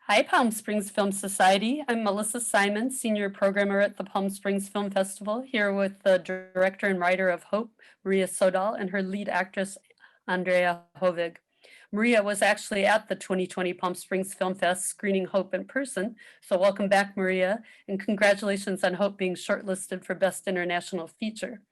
Hi, Palm Springs Film Society. I'm Alissa Simon, Senior Programmer at the Palm Springs Film Festival, here with the director and writer of Hope, Maria Sødahl, and her lead actress, Andrea Hovig. Maria was actually at the 2020 Palm Springs Film Fest screening Hope in person, so welcome back, Maria, and congratulations on Hope being shortlisted for Best International Feature.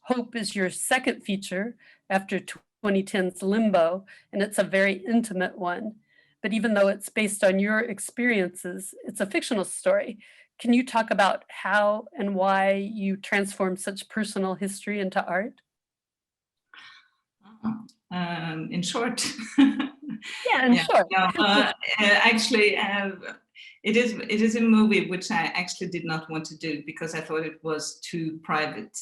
Hope is your second feature after 2010's Limbo, and it's a very intimate one. But even though it's based on your experiences, it's a fictional story. Can you talk about how and why you transformed such personal history into art? In short, Yeah, in short. Actually, it is a movie which I actually did not want to do because I thought it was too private.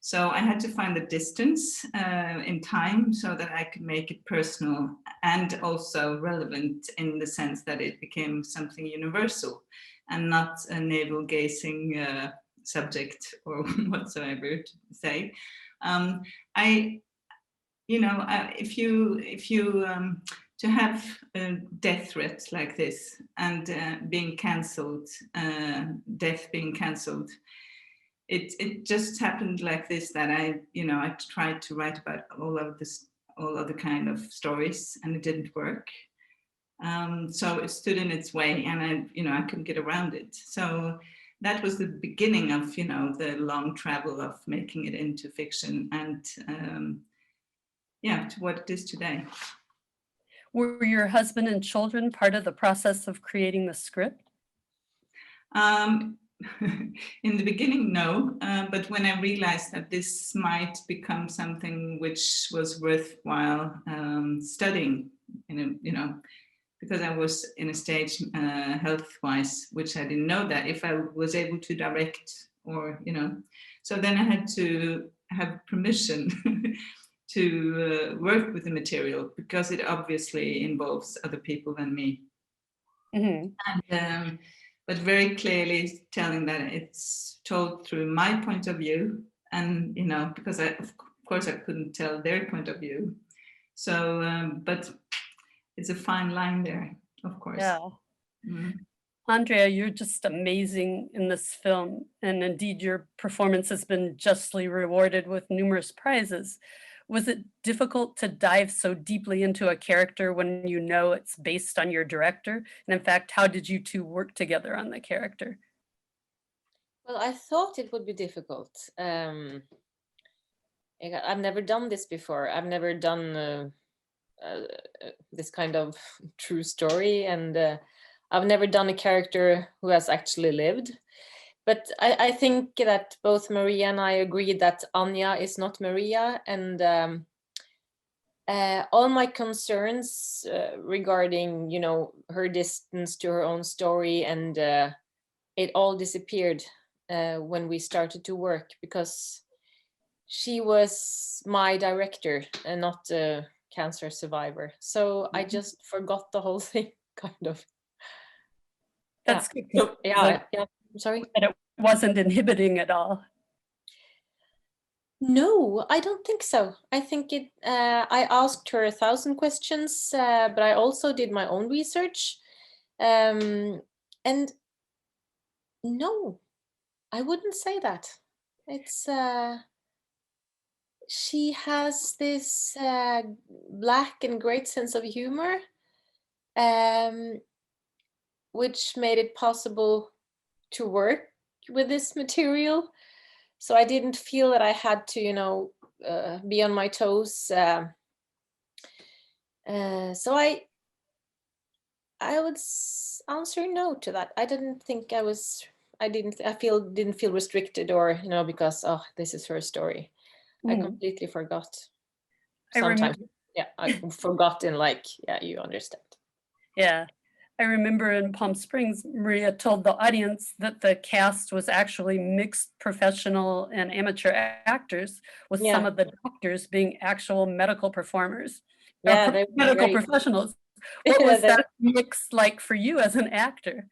So I had to find the distance in time so that I could make it personal and also relevant in the sense that it became something universal and not a navel-gazing subject or whatsoever to say. If you to have a death threat like this and being cancelled, death being cancelled, it just happened like this, that I tried to write about all other kind of stories, and it didn't work. So it stood in its way, and I couldn't get around it. So that was the beginning of the long travel of making it into fiction, and to what it is today. Were your husband and children part of the process of creating the script? In the beginning, no, but when I realized that this might become something which was worthwhile studying, because I was in a stage health-wise, which I didn't know that if I was able to direct or, so then I had to have permission to work with the material, because it obviously involves other people than me. Mm-hmm. And, but very clearly telling that it's told through my point of view, and because of course I couldn't tell their point of view. So, but it's a fine line there, of course. Yeah. Mm-hmm. Andrea, you're just amazing in this film, and indeed your performance has been justly rewarded with numerous prizes. Was it difficult to dive so deeply into a character when you know it's based on your director? And in fact, how did you two work together on the character? Well, I thought it would be difficult. I've never done this before. I've never done this kind of true story, and I've never done a character who has actually lived. But I think that both Maria and I agreed that Anya is not Maria, and all my concerns regarding, her distance to her own story, and it all disappeared when we started to work, because she was my director and not a cancer survivor. So I just forgot the whole thing, kind of. That's good. Yeah. I'm sorry. And it wasn't inhibiting at all. No, I don't think so. I think I asked her 1,000 questions, but I also did my own research. And no, I wouldn't say that. It's she has this black and great sense of humor, which made it possible to work with this material. So I didn't feel that I had to, be on my toes. So I would answer no to that. I didn't think I was. didn't feel restricted, or because this is her story. I completely forgot. Sometimes, I forgot in you understand. Yeah. I remember in Palm Springs, Maria told the audience that the cast was actually mixed professional and amateur actors, with some of the doctors being actual medical performers. Yeah, medical professionals. What was that mix like for you as an actor?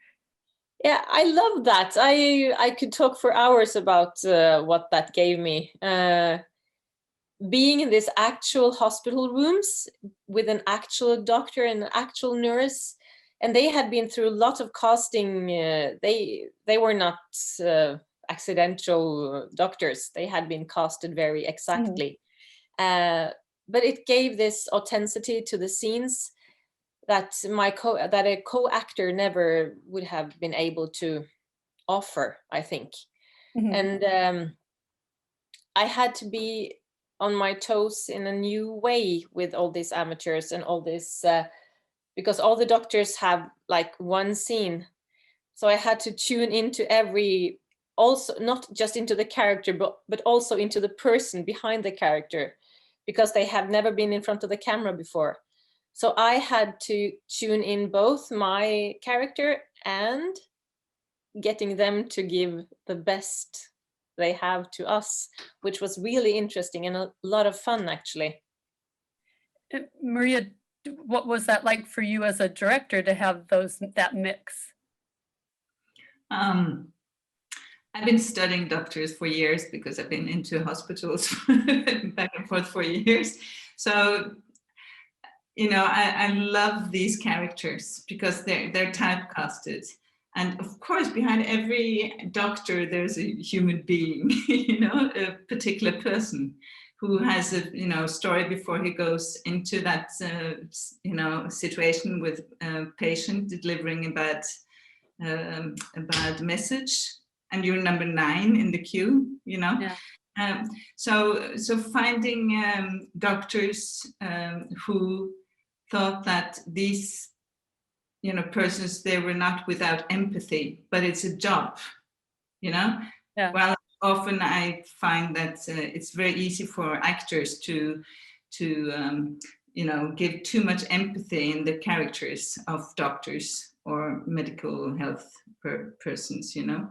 Yeah, I love that. I could talk for hours about what that gave me. Being in this actual hospital rooms with an actual doctor and an actual nurse, and they had been through a lot of casting. They were not accidental doctors. They had been casted very exactly. But it gave this authenticity to the scenes that a co-actor never would have been able to offer, I think. And I had to be on my toes in a new way with all these amateurs and all this, because all the doctors have like one scene. So I had to tune into every, also not just into the character, but also into the person behind the character, because they have never been in front of the camera before. So I had to tune in both my character and getting them to give the best they have to us, which was really interesting and a lot of fun, actually. Maria, what was that like for you as a director to have that mix? I've been studying doctors for years because I've been into hospitals back and forth for years. So, you know, I love these characters because they're typecasted. And of course, behind every doctor, there's a human being, you know, a particular person who has a, you know, story before he goes into that, you know, situation with a patient delivering a bad message, and you're number 9 in the queue, you know. Yeah. So finding doctors who thought that these, you know, persons, they were not without empathy, but it's a job, you know. Yeah. Well, often I find that it's very easy for actors to you know, give too much empathy in the characters of doctors or medical health persons, you know.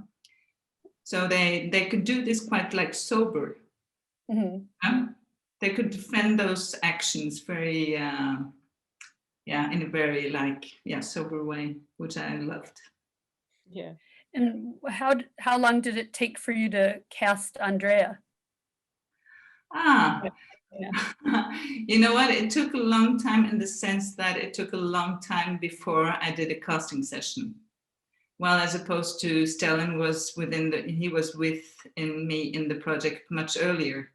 So they could do this quite like sober. They could defend those actions very, yeah, in a very like, yeah, sober way, which I loved. Yeah. And how long did it take for you to cast Andrea? Yeah. You know what? It took a long time in the sense that it took a long time before I did a casting session. Well, as opposed to Stellan was he was within me in the project much earlier.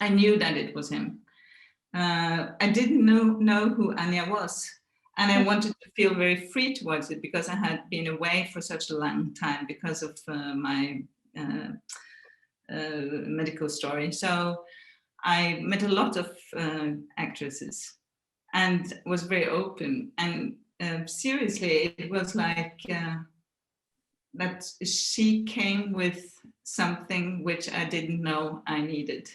I knew that it was him. I didn't know who Anja was. And I wanted to feel very free towards it because I had been away for such a long time because of my medical story. So I met a lot of actresses and was very open. And seriously, it was like that she came with something which I didn't know I needed.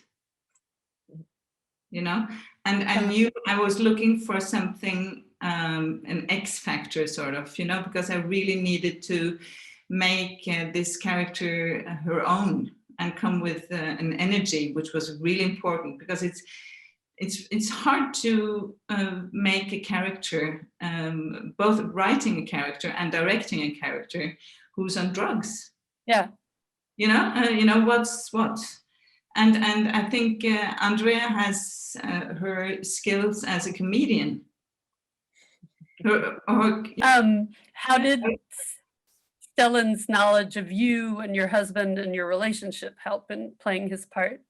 You know, and I knew I was looking for something, an X factor sort of, you know, because I really needed to make this character her own and come with an energy, which was really important because it's hard to make a character, both writing a character and directing a character who's on drugs. Yeah. You know what's what. And I think Andrea has her skills as a comedian. How did Stellan's knowledge of you and your husband and your relationship help in playing his part?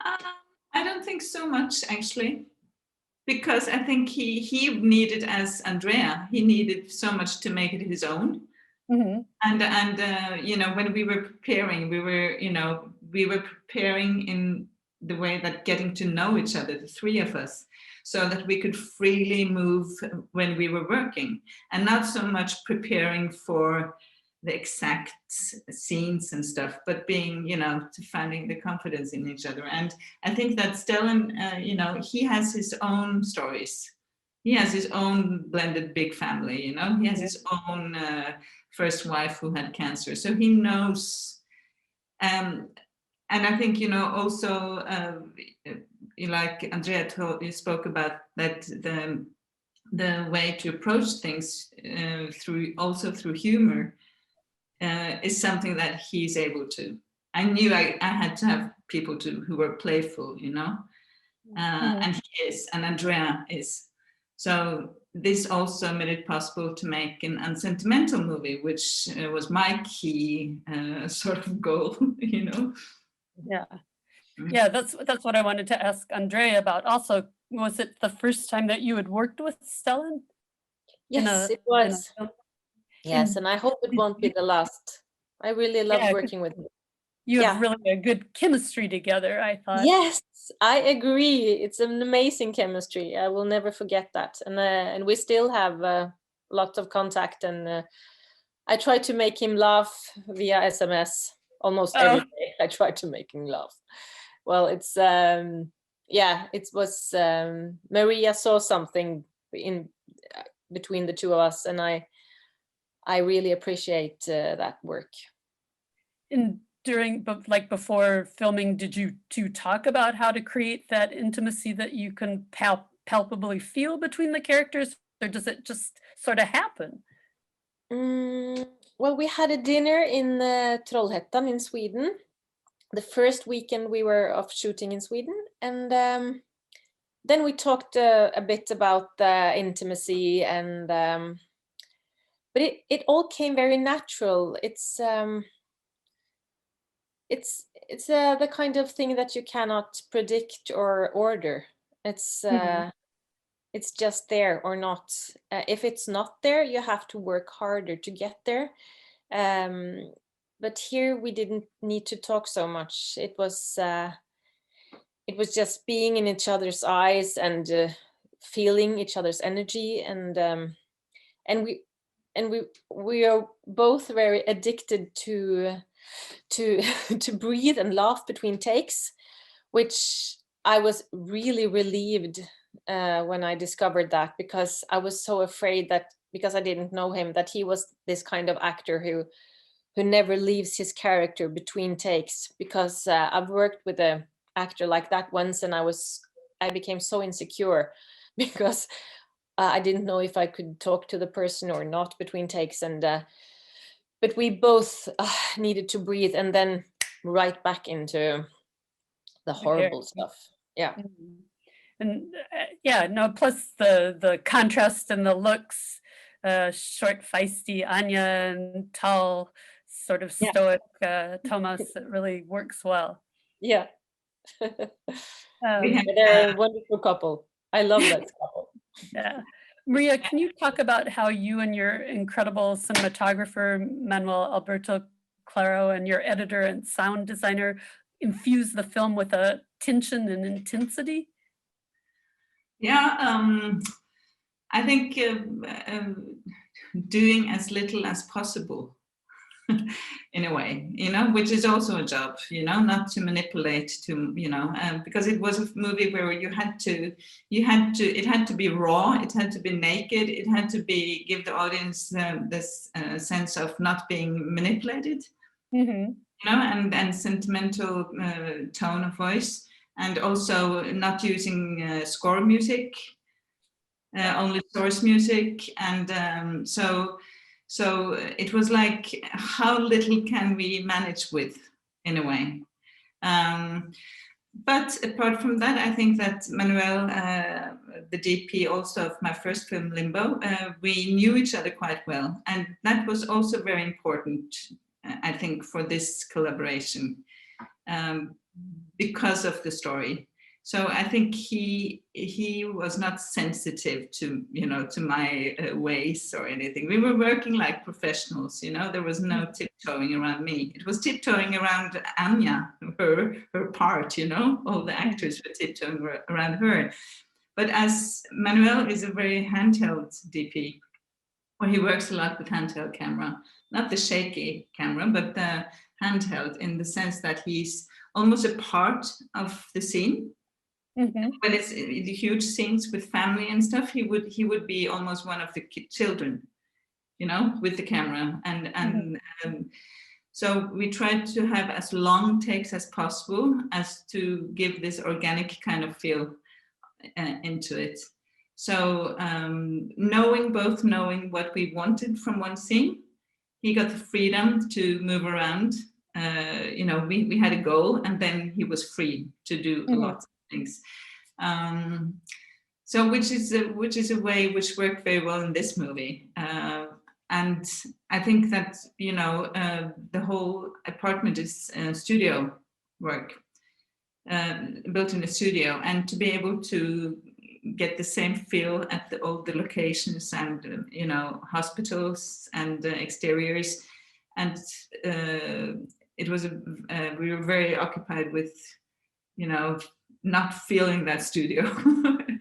I don't think so much, actually, because I think he needed, as Andrea, he needed so much to make it his own. And you know, when we were preparing, we were preparing in the way that getting to know each other, the three of us, so that we could freely move when we were working, and not so much preparing for the exact scenes and stuff, but being, you know, to finding the confidence in each other. And I think that Stellan, you know, he has his own stories. He has his own blended big family, you know, he has his own first wife who had cancer. So he knows, and I think, you know, also, like Andrea you spoke about that the way to approach things through humor is something that he's able to. I knew I had to have people who were playful, you know, and he is, and Andrea is. So this also made it possible to make an unsentimental movie, which was my key sort of goal, you know. Yeah. Yeah, that's what I wanted to ask Andrea about. Also, was it the first time that you had worked with Stellan? Yes, it was. film? Yes, and I hope it won't be the last. I really love Yeah, working with him. You have Yeah. really a good chemistry together, I thought. Yes, I agree. It's an amazing chemistry. I will never forget that. And we still have lots of contact, and I try to make him laugh via SMS almost every day. I try to make him laugh. Well, it's yeah, it was Maria saw something in between the two of us, and I really appreciate that work. And like before filming, did you two talk about how to create that intimacy that you can palpably feel between the characters, or does it just sort of happen? Well, we had a dinner in Trollhättan in Sweden, the first weekend we were off shooting in Sweden, and then we talked a bit about the intimacy, and but it all came very natural. It's the kind of thing that you cannot predict or order. It's just there or not. If it's not there, you have to work harder to get there. But here we didn't need to talk so much. It was just being in each other's eyes and feeling each other's energy, and we are both very addicted to to breathe and laugh between takes, which I was really relieved when I discovered that, because I was so afraid that, because I didn't know him, that he was this kind of actor who never leaves his character between takes, because I've worked with an actor like that once, and I became so insecure because I didn't know if I could talk to the person or not between takes, and but we both needed to breathe and then right back into the horrible stuff. Yeah. And yeah, no, plus the contrast in the looks, short, feisty Anya and tall, sort of stoic Thomas, it really works well. Yeah. They're a wonderful couple. I love that couple. Yeah. Maria, can you talk about how you and your incredible cinematographer, Manuel Alberto Claro, and your editor and sound designer infuse the film with a tension and intensity? Yeah, I think doing as little as possible in a way, you know, which is also a job, you know, not to manipulate, to, you know, because it was a movie where it had to be raw, it had to be naked, it had to be, give the audience this sense of not being manipulated, you know, and sentimental tone of voice, and also not using score music, only source music, and so it was like, how little can we manage with, in a way. But apart from that, I think that Manuel, the DP also of my first film, Limbo, we knew each other quite well. And that was also very important, I think, for this collaboration, because of the story. So I think he was not sensitive to, you know, to my ways or anything. We were working like professionals, you know. There was no tiptoeing around me. It was tiptoeing around Anya, her part, you know. All the actors were tiptoeing around her. But as Manuel is a very handheld DP, where he works a lot with handheld camera, not the shaky camera, but the handheld, in the sense that he's almost a part of the scene. When it's the huge scenes with family and stuff, he would be almost one of the children, you know, with the camera, and so we tried to have as long takes as possible, as to give this organic kind of feel into it. So knowing what we wanted from one scene, he got the freedom to move around. You know, we had a goal, and then he was free to do a lot of things. So which is a way which worked very well in this movie. And I think that, you know, the whole apartment is studio work, built in a studio, and to be able to get the same feel at all the locations and, you know, hospitals and exteriors. And it was, we were very occupied with, you know, not feeling that studio.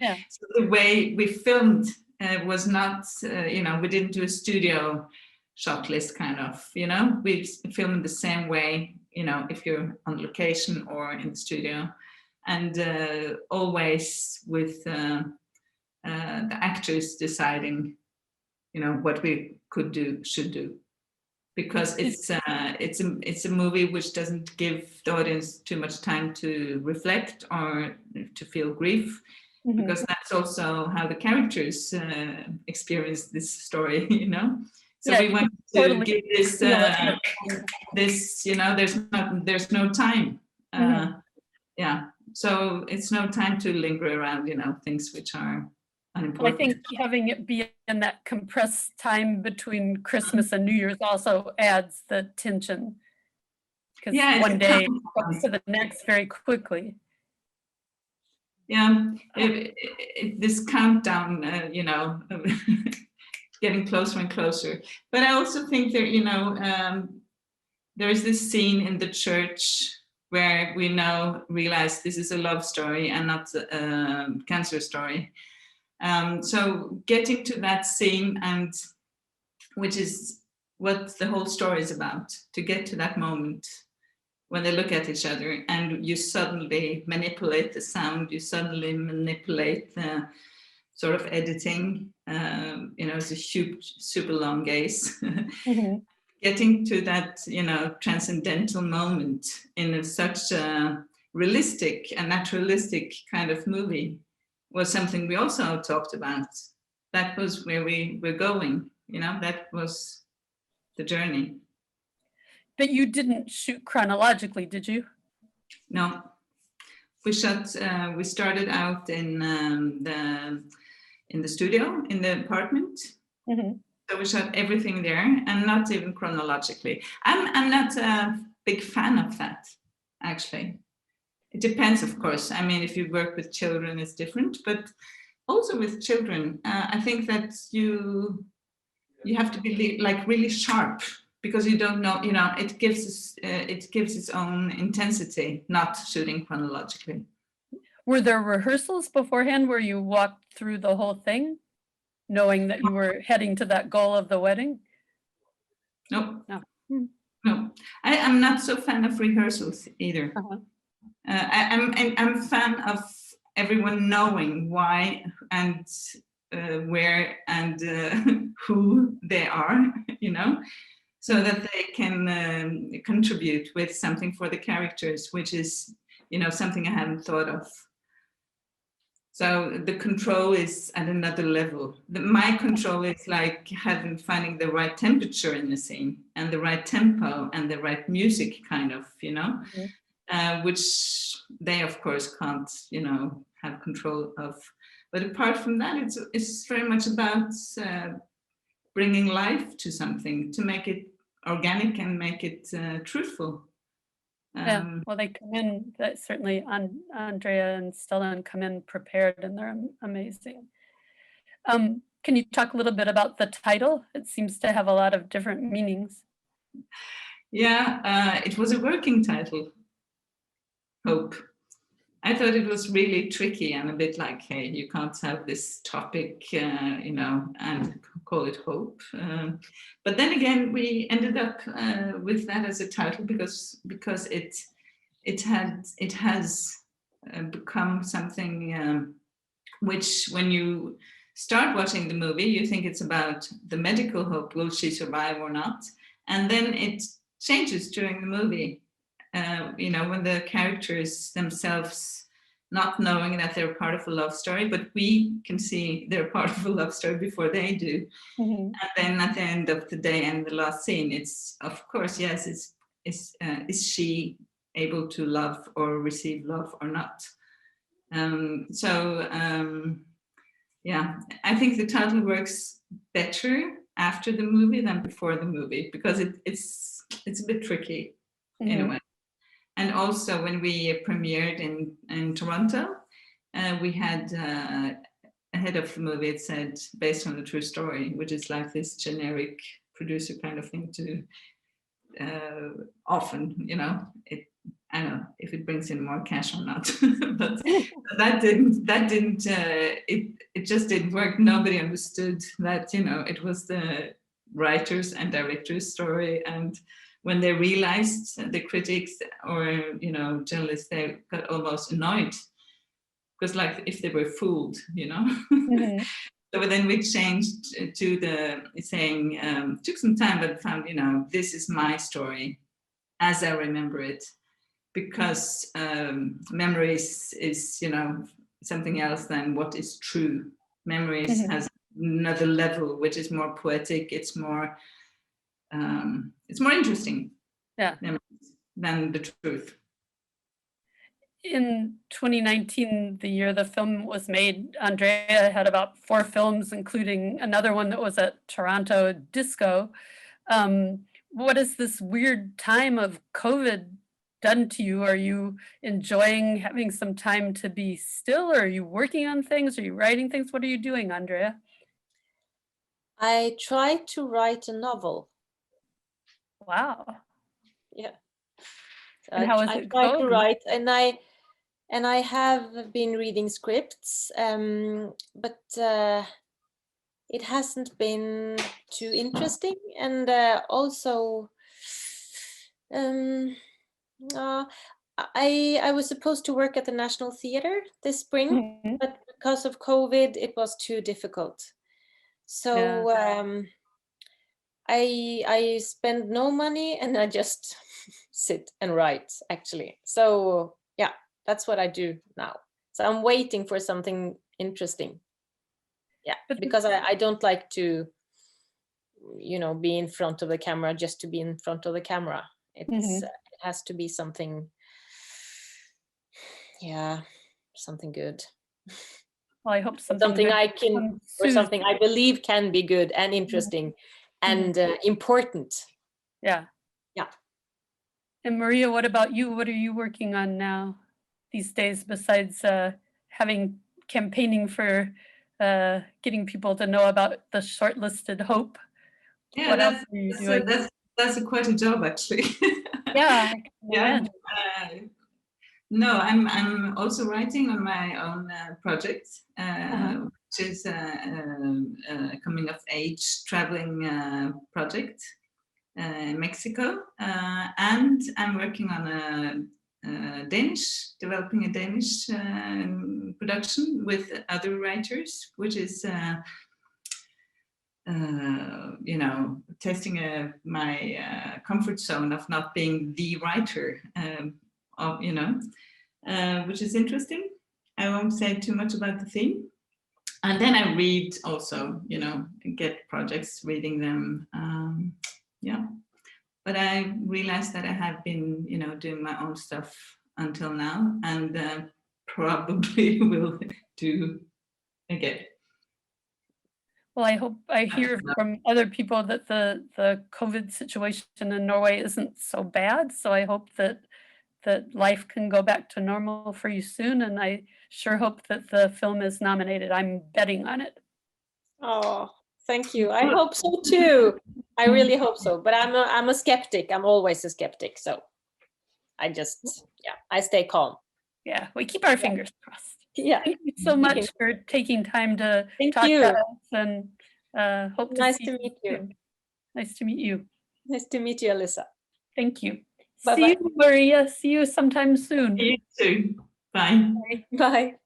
Yeah. So the way we filmed was not, you know, we didn't do a studio shot list kind of, you know, we filmed the same way, you know, if you're on location or in the studio, and always with the actors deciding, you know, what we should do. Because it's a movie which doesn't give the audience too much time to reflect or to feel grief, because that's also how the characters experience this story, you know. So Yeah, we want to totally give this this, you know, there's no time. Yeah, so it's no time to linger around, you know, things which are unimportant. I think having it be in that compressed time between Christmas and New Year's also adds the tension, because one day goes to the next very quickly. Yeah, this countdown, you know, getting closer and closer. But I also think that, you know, there is this scene in the church where we now realize this is a love story and not a cancer story. So getting to that scene, and which is what the whole story is about, to get to that moment when they look at each other and you suddenly manipulate the sound, you suddenly manipulate the sort of editing, you know, it's a huge, super long gaze. Getting to that, you know, transcendental moment in such a realistic and naturalistic kind of movie was something we also talked about. That was where we were going, you know, that was the journey. But you didn't shoot chronologically, did you? No, we shot. We started out in the studio, in the apartment. So we shot everything there, and not even chronologically. I'm not a big fan of that, actually. It depends, of course. I mean, if you work with children, it's different. But also with children, I think that you have to be like really sharp, because you don't know, you know, it gives its own intensity, not shooting chronologically. Were there rehearsals beforehand where you walked through the whole thing, knowing that you were heading to that goal of the wedding? No. No. I'm not so fan of rehearsals either. I'm a fan of everyone knowing why and where and who they are, you know, so that they can contribute with something for the characters, which is, you know, something I haven't thought of. So the control is at another level. My control is like finding the right temperature in the scene and the right tempo and the right music, kind of, you know, which they of course can't, you know, have control of. But apart from that, it's very much about bringing life to something, to make it organic and make it truthful. Yeah, well, they come in, that certainly Andrea and Stellan come in prepared, and they're amazing. Can you talk a little bit about the title? It seems to have a lot of different meanings. Yeah, it was a working title, Hope. I thought it was really tricky and a bit like, hey, you can't have this topic, you know, and call it Hope. But then again, we ended up with that as a title because it has become something which, when you start watching the movie, you think it's about the medical hope, will she survive or not? And then it changes during the movie. You know, when the characters themselves, not knowing that they're part of a love story, but we can see they're part of a love story before they do. And then at the end of the day and the last scene, it's, of course, yes, is she able to love or receive love or not? yeah, I think the title works better after the movie than before the movie, because it's a bit tricky in a way. And also when we premiered in Toronto, we had ahead of the movie, it said based on a true story, which is like this generic producer kind of thing to often, you know, I don't know if it brings in more cash or not, but it just didn't work. Nobody understood that, you know, it was the writers and directors' story. And when they realized, the critics or, you know, journalists, they got almost annoyed, because like if they were fooled, you know. So then we changed to the saying, took some time, but found, you know, this is my story as I remember it, because memory is, you know, something else than what is true. Memories has another level, which is more poetic. It's more interesting, yeah, than the truth. In 2019, the year the film was made, Andrea had about 4 films, including another one that was at Toronto Disco. What has this weird time of COVID done to you? Are you enjoying having some time to be still? Or are you working on things? Are you writing things? What are you doing, Andrea? I tried to write a novel. Wow. Yeah. So And how is I it tried to going? write, and I have been reading scripts, but it hasn't been too interesting. And also, I was supposed to work at the National Theatre this spring, but because of COVID, it was too difficult. So I spend no money, and I just sit and write, actually. So yeah, that's what I do now. So I'm waiting for something interesting. Yeah, because I don't like to, you know, be in front of the camera just to be in front of the camera. It's it has to be something, yeah, something good. Well, I hope something I can, or something I believe can be good and interesting and important. Yeah. Yeah. And Maria, what about you? What are you working on now these days, besides campaigning for getting people to know about the shortlisted Hope? Yeah, what else are you doing? That's quite a job, actually. Yeah. Yeah. No, I'm also writing on my own project, which is a coming of age traveling project in Mexico, and I'm working on developing a Danish production with other writers, which is you know, testing my comfort zone of not being the writer, you know, which is interesting. I won't say too much about the theme. And then I read also, you know, get projects, reading them. Yeah. But I realized that I have been, you know, doing my own stuff until now, and probably will do again. Well, I hope I hear from other people that the COVID situation in Norway isn't so bad. So I hope that life can go back to normal for you soon. And I sure hope that the film is nominated. I'm betting on it. Oh, thank you. I hope so too. I really hope so. But I'm a skeptic. I'm always a skeptic. So I just, I stay calm. Yeah, we keep our fingers crossed. Yeah. Thank you so much for taking time to talk to us, and hope to see you. Meet you. Soon. Nice to meet you. Nice to meet you, Alissa. Thank you. Bye-bye. See you, Maria. See you sometime soon. See you soon. Bye. Bye.